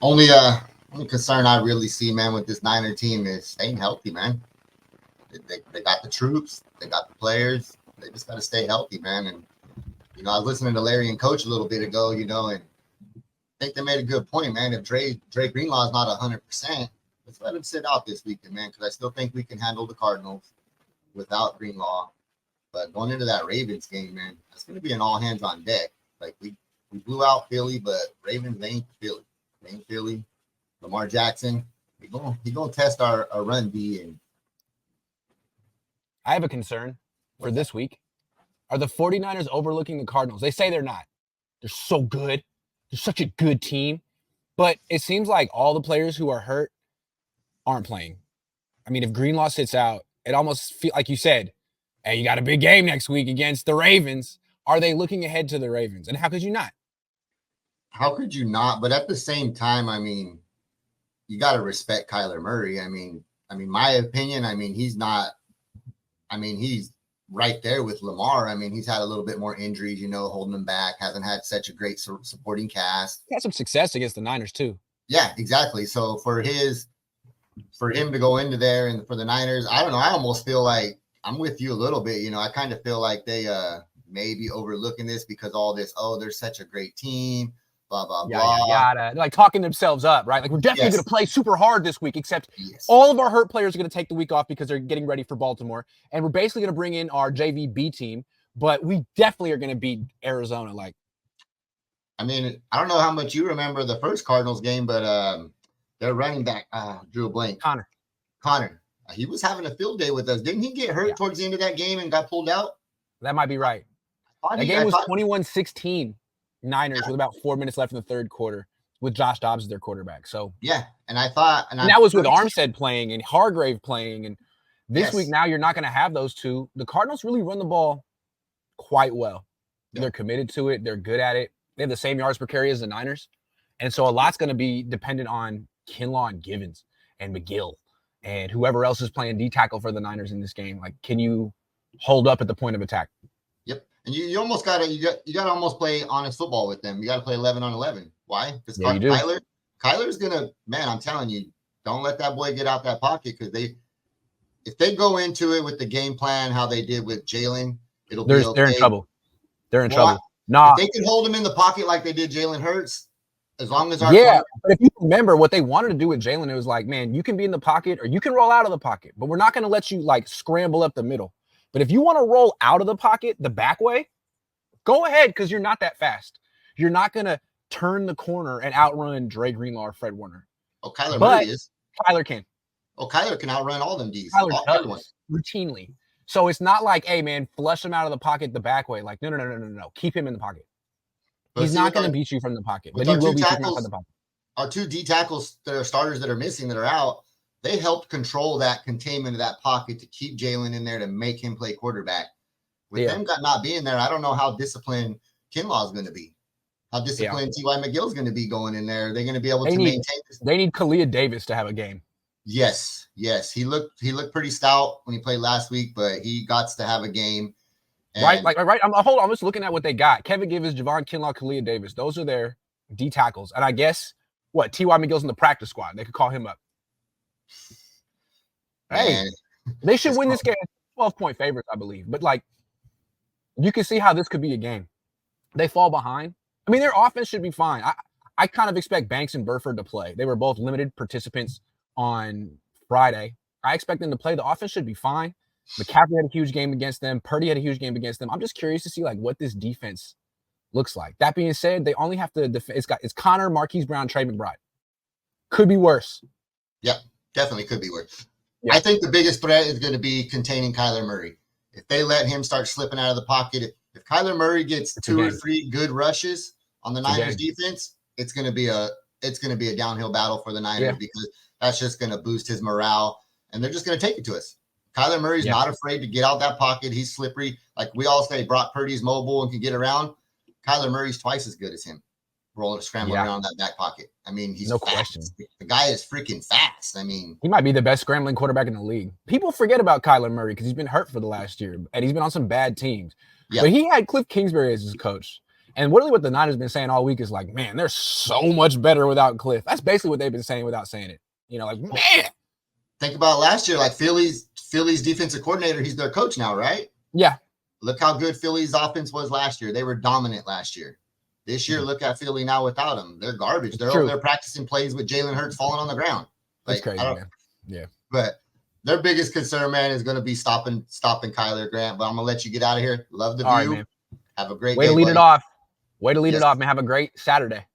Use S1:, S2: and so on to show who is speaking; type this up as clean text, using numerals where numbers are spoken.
S1: Only concern I really see, man, with this Niner team is staying healthy, man. They got the troops, they got the players. They just got to stay healthy, man. And I was listening to Larry and Coach a little bit ago, and I think they made a good point, man. If Dre Greenlaw is not 100%, let's let him sit out this weekend, man, because I still think we can handle the Cardinals without Greenlaw. But going into that Ravens game, man, it's going to be an all hands on deck. Like we blew out Philly, but Ravens ain't Philly. They ain't Philly. Lamar Jackson, he gonna test our run D. And
S2: I have a concern for this week. Are the 49ers overlooking the Cardinals? They say they're not. They're so good. They're such a good team. But it seems like all the players who are hurt aren't playing. I mean, if Greenlaw sits out, it almost feels like you said, hey, you got a big game next week against the Ravens. Are they looking ahead to the Ravens? And how could you not?
S1: How could you not? But at the same time, I mean, you got to respect Kyler Murray. I mean, my opinion, he's not. He's right there with Lamar. I mean, he's had a little bit more injuries, holding him back. Hasn't had such a great supporting cast.
S2: He had some success against the Niners too.
S1: Yeah, exactly. So for him to go into there and for the Niners, I don't know. I almost feel like I'm with you a little bit. I kind of feel like they may be overlooking this because all this. Oh, they're such a great team. Blah, blah, blah.
S2: Yada. They're like talking themselves up, right? Like, we're definitely going to play super hard this week, except all of our hurt players are going to take the week off because they're getting ready for Baltimore. And we're basically going to bring in our JVB team, but we definitely are going to beat Arizona.
S1: I don't know how much you remember the first Cardinals game, but their running back, drew a blank.
S2: Connor.
S1: He was having a field day with us. Didn't he get hurt towards the end of that game and got pulled out?
S2: That might be right. That game was 21-16. Niners with about 4 minutes left in the third quarter with Josh Dobbs as their quarterback. So
S1: yeah, and I thought, and
S2: that was with Armstead playing and Hargrave playing, and this week now you're not going to have those two. The Cardinals really run the ball quite well. Yeah. They're committed to it. They're good at it. They have the same yards per carry as the Niners, and so a lot's going to be dependent on Kinlaw and Givens and McGill and whoever else is playing D tackle for the Niners in this game. Like, can you hold up at the point of attack?
S1: Yep. And you almost got to almost play honest football with them. You got to play 11 on 11. Why? Because Kyler's gonna, man. I'm telling you, don't let that boy get out that pocket because if they go into it with the game plan how they did with Jalen, it'll be okay.
S2: They're in trouble. They're in trouble. Nah,
S1: if they can hold him in the pocket like they did Jalen Hurts, as long as
S2: but if you remember what they wanted to do with Jalen, it was like, man, you can be in the pocket or you can roll out of the pocket, but we're not going to let you like scramble up the middle. But if you want to roll out of the pocket the back way, go ahead because you're not that fast. You're not going to turn the corner and outrun Dre Greenlaw or Fred Warner.
S1: Oh, Kyler Murray is.
S2: Kyler can.
S1: Oh, Kyler can outrun all them Ds.
S2: Kyler does routinely. So it's not like, hey, man, flush him out of the pocket the back way. Like, no. Keep him in the pocket. But he's not going to beat you from the pocket, but he will beat you from the pocket.
S1: Our two D tackles that are starters that are missing, that are out, they helped control that containment of that pocket to keep Jalen in there to make him play quarterback. With them not being there, I don't know how disciplined Kinlaw is going to be. How disciplined T.Y. McGill is going to be going in there. They're going to be able to maintain this.
S2: They need Kalia Davis to have a game.
S1: Yes. He looked pretty stout when he played last week, but he got to have a game.
S2: And right. I'm just looking at what they got. Kevin Givens, Javon Kinlaw, Kalia Davis. Those are their D tackles. And I guess, T.Y. McGill's in the practice squad. They could call him up. Hey, they should win this game. 12-point favorites, I believe. But, you can see how this could be a game. They fall behind. I mean, their offense should be fine. I kind of expect Banks and Burford to play. They were both limited participants on Friday. I expect them to play. The offense should be fine. McCaffrey had a huge game against them. Purdy had a huge game against them. I'm just curious to see, what this defense looks like. That being said, they only have to defend. It's Connor, Marquise Brown, Trey McBride. Could be worse.
S1: Yep, definitely could be worse. Yeah. I think the biggest threat is going to be containing Kyler Murray. If they let him start slipping out of the pocket, if Kyler Murray gets 2 or 3 good rushes on the Niners defense, it's going to be a downhill battle for the Niners because that's just going to boost his morale, and they're just going to take it to us. Kyler Murray's not afraid to get out that pocket. He's slippery. Like we all say, Brock Purdy's mobile and can get around. Kyler Murray's twice as good as him, scrambling around that back pocket. I mean, he's fast. Question. The guy is freaking fast. I mean,
S2: he might be the best scrambling quarterback in the league. People forget about Kyler Murray because he's been hurt for the last year, and he's been on some bad teams. Yep. But he had Cliff Kingsbury as his coach, And literally what the Niners been saying all week is like, man, they're so much better without Cliff. That's basically what they've been saying without saying it. You know, like, man.
S1: Think about last year, like Philly's defensive coordinator, he's their coach now, right?
S2: Yeah.
S1: Look how good Philly's offense was last year. They were dominant last year. This year, look at Philly now without him. They're garbage. They're over there practicing plays with Jalen Hurts falling on the ground.
S2: Like, that's crazy, man. Yeah.
S1: But their biggest concern, man, is going to be stopping Kyler Grant. But I'm going to let you get out of here. Love the view.
S2: All right, man.
S1: Have a great
S2: way
S1: day.
S2: To lead it off. Way to lead it off, man. Have a great Saturday.